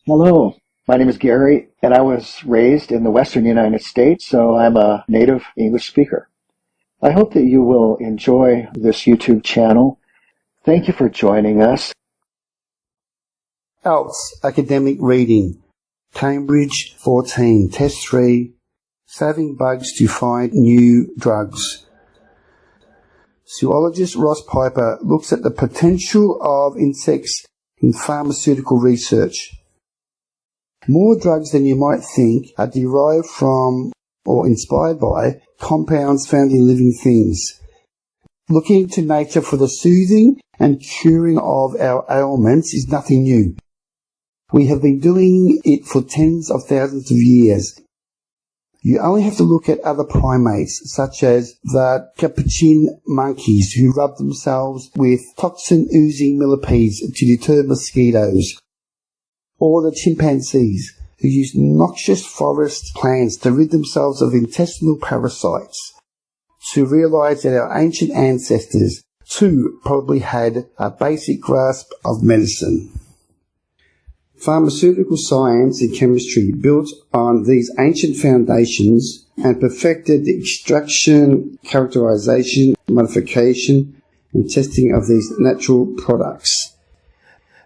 Hello, my name is Gary, and I was raised in the Western United States, so I'm a native English speaker. I hope that you will enjoy this YouTube channel. Thank you for joining us. IELTS Academic Reading, Cambridge 14, Test 3, Saving Bugs to Find New Drugs. Zoologist Ross Piper looks at the potential of insects in pharmaceutical research. More drugs than you might think are derived from or inspired by compounds found in living things. Looking to nature for the soothing and curing of our ailments is nothing new. We have been doing it for tens of thousands of years. You only have to look at other primates, such as the capuchin monkeys who rub themselves with toxin-oozing millipedes to deter mosquitoes, or the chimpanzees who use noxious forest plants to rid themselves of intestinal parasites, to realize that our ancient ancestors too probably had a basic grasp of medicine. Pharmaceutical science and chemistry built on these ancient foundations and perfected the extraction, characterization, modification, and testing of these natural products.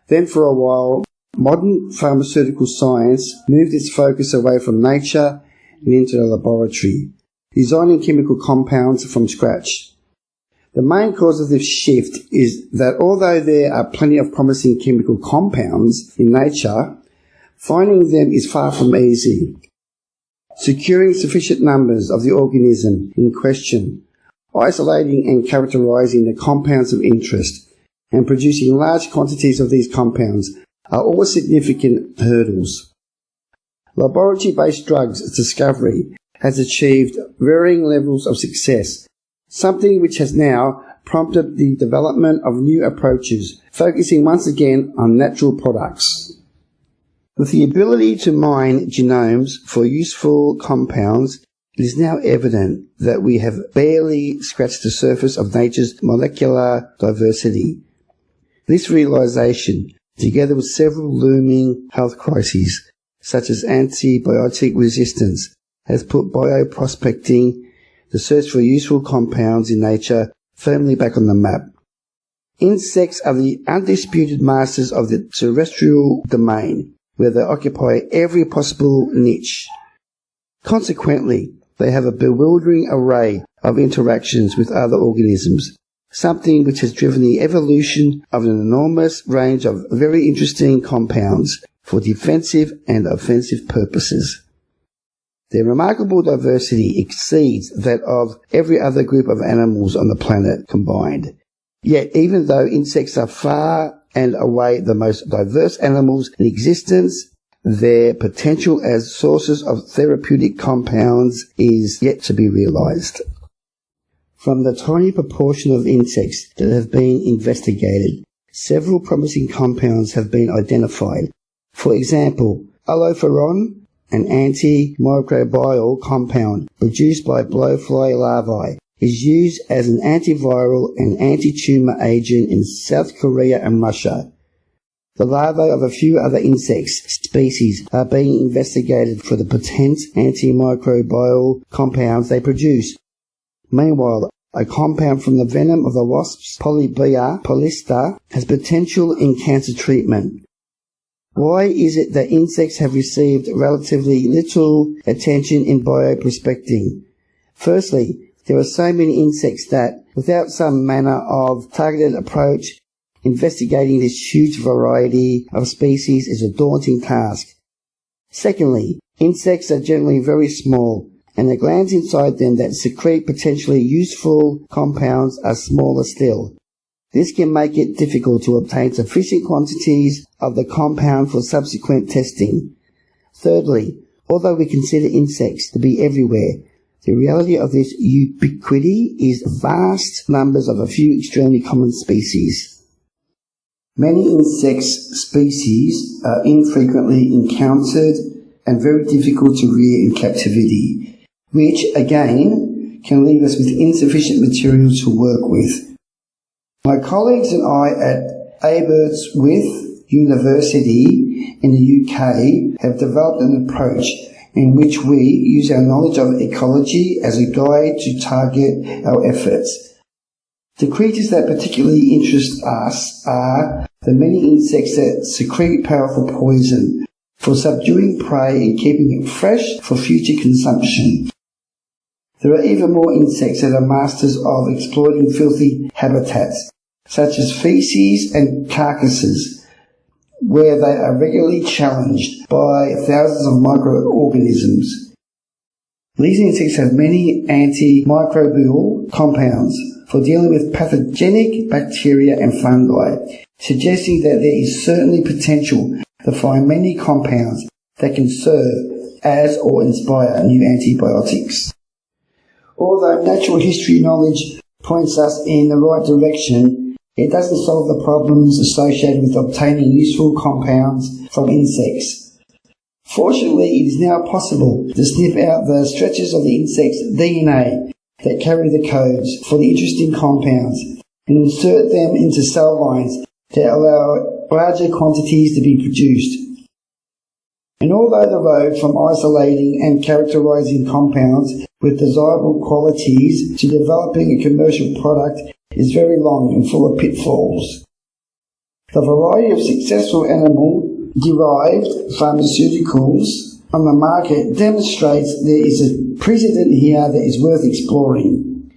Then for a while, modern pharmaceutical science moved its focus away from nature and into the laboratory, designing chemical compounds from scratch. The main cause of this shift is that although there are plenty of promising chemical compounds in nature, finding them is far from easy. Securing sufficient numbers of the organism in question, isolating and characterizing the compounds of interest, and producing large quantities of these compounds are all significant hurdles. Laboratory-based drugs discovery has achieved varying levels of success, something which has now prompted the development of new approaches, focusing once again on natural products. With the ability to mine genomes for useful compounds, it is now evident that we have barely scratched the surface of nature's molecular diversity. This realization, together with several looming health crises, such as antibiotic resistance, has put bioprospecting, the search for useful compounds in nature, firmly back on the map. Insects are the undisputed masters of the terrestrial domain, where they occupy every possible niche. Consequently, they have a bewildering array of interactions with other organisms, something which has driven the evolution of an enormous range of very interesting compounds for defensive and offensive purposes. Their remarkable diversity exceeds that of every other group of animals on the planet combined. Yet, even though insects are far and away the most diverse animals in existence, their potential as sources of therapeutic compounds is yet to be realized. From the tiny proportion of insects that have been investigated, several promising compounds have been identified. For example, alloferon, an antimicrobial compound produced by blowfly larvae, is used as an antiviral and anti-tumor agent in South Korea and Russia. The larvae of a few other insect species are being investigated for the potent antimicrobial compounds they produce. Meanwhile, a compound from the venom of the wasps, Polybia polyster, has potential in cancer treatment. Why is it that insects have received relatively little attention in bioprospecting? Firstly, there are so many insects that, without some manner of targeted approach, investigating this huge variety of species is a daunting task. Secondly, insects are generally very small, and the glands inside them that secrete potentially useful compounds are smaller still. This can make it difficult to obtain sufficient quantities of the compound for subsequent testing. Thirdly, although we consider insects to be everywhere, the reality of this ubiquity is vast numbers of a few extremely common species. Many insect species are infrequently encountered and very difficult to rear in captivity, which, again, can leave us with insufficient material to work with. My colleagues and I at Aberystwyth University in the UK have developed an approach in which we use our knowledge of ecology as a guide to target our efforts. The creatures that particularly interest us are the many insects that secrete powerful poison for subduing prey and keeping it fresh for future consumption. There are even more insects that are masters of exploiting filthy habitats, such as feces and carcasses, where they are regularly challenged by thousands of microorganisms. These insects have many antimicrobial compounds for dealing with pathogenic bacteria and fungi, suggesting that there is certainly potential to find many compounds that can serve as or inspire new antibiotics. Although natural history knowledge points us in the right direction, it doesn't solve the problems associated with obtaining useful compounds from insects. Fortunately, it is now possible to sniff out the stretches of the insect's DNA that carry the codes for the interesting compounds and insert them into cell lines that allow larger quantities to be produced. And although the road from isolating and characterizing compounds with desirable qualities to developing a commercial product is very long and full of pitfalls, the variety of successful animal-derived pharmaceuticals on the market demonstrates there is a precedent here that is worth exploring.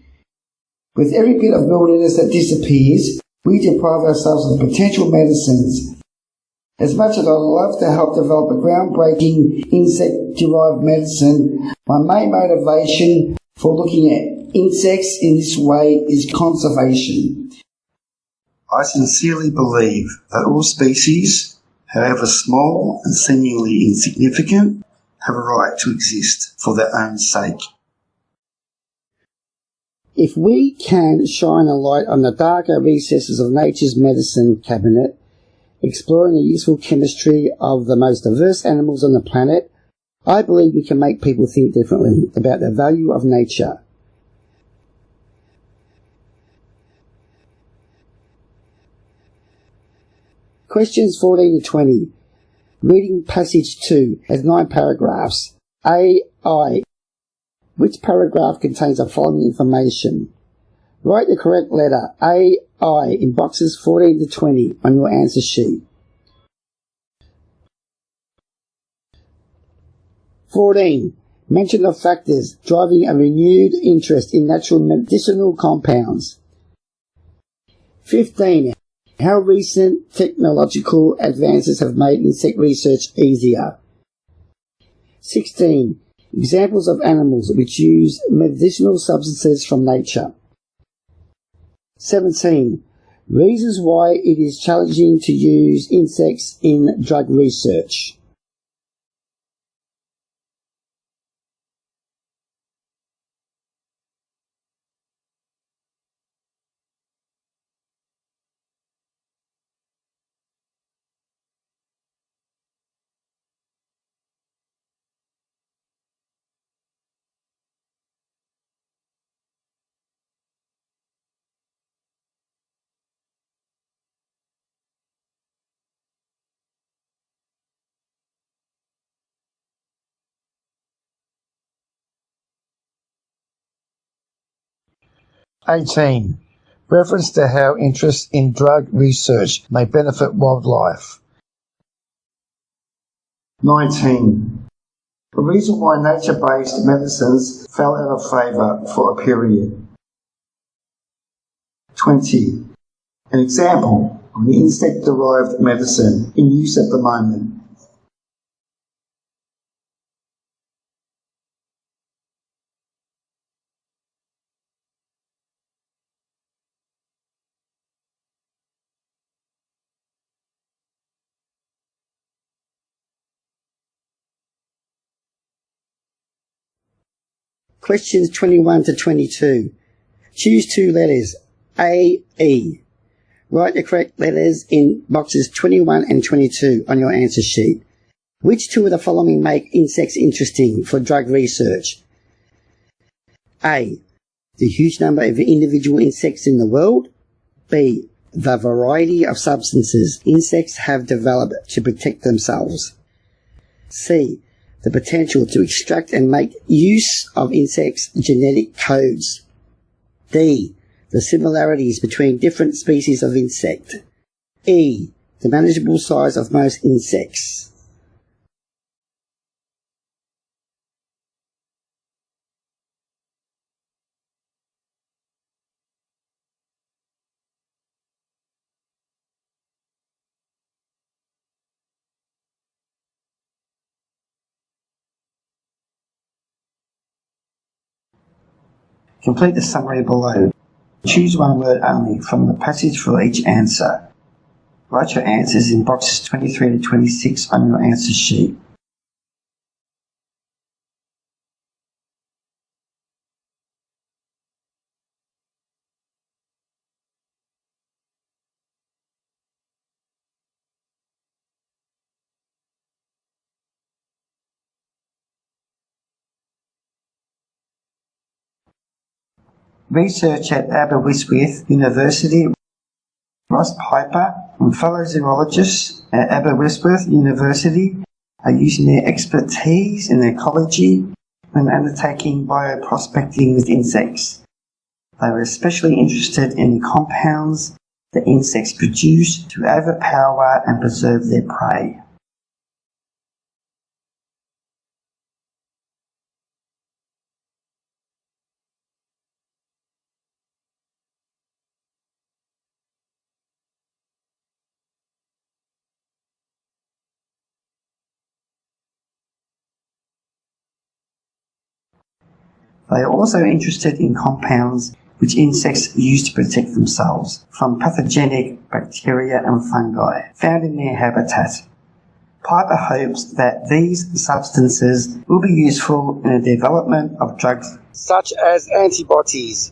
With every bit of wilderness that disappears, we deprive ourselves of potential medicines. As much as I'd love to help develop a groundbreaking insect-derived medicine, my main motivation for looking at insects in this way is conservation. I sincerely believe that all species, however small and seemingly insignificant, have a right to exist for their own sake. If we can shine a light on the darker recesses of nature's medicine cabinet, exploring the useful chemistry of the most diverse animals on the planet, I believe we can make people think differently about the value of nature. Questions 14 to 20. Reading passage 2 has 9 paragraphs. A.I. Which paragraph contains the following information? Write the correct letter A.I. in boxes 14 to 20 on your answer sheet. 14. Mention the factors driving a renewed interest in natural medicinal compounds. 15. How recent technological advances have made insect research easier. 16. Examples of animals which use medicinal substances from nature. 17. Reasons why it is challenging to use insects in drug research. (18) Reference to how interest in drug research may benefit wildlife. 19. The reason why nature-based medicines fell out of favour for a period. 20. An example of the insect-derived medicine in use at the moment. Questions 21 to 22. Choose 2 letters, A, E. Write the correct letters in boxes 21 and 22 on your answer sheet. Which 2 of the following make insects interesting for drug research? A. The huge number of individual insects in the world. B. the variety of substances insects have developed to protect themselves. C. The potential to extract and make use of insects' genetic codes. D. The similarities between different species of insect. E. The manageable size of most insects. Complete the summary below. Choose one word only from the passage for each answer. Write your answers in boxes 23 to 26 on your answer sheet. Research at Aberystwyth University. Ross Piper and fellow zoologists at Aberystwyth University are using their expertise in ecology when undertaking bioprospecting with insects. They were especially interested in compounds that insects produce to overpower and preserve their prey. They are also interested in compounds which insects use to protect themselves from pathogenic bacteria and fungi found in their habitat. Piper hopes that these substances will be useful in the development of drugs such as antibodies,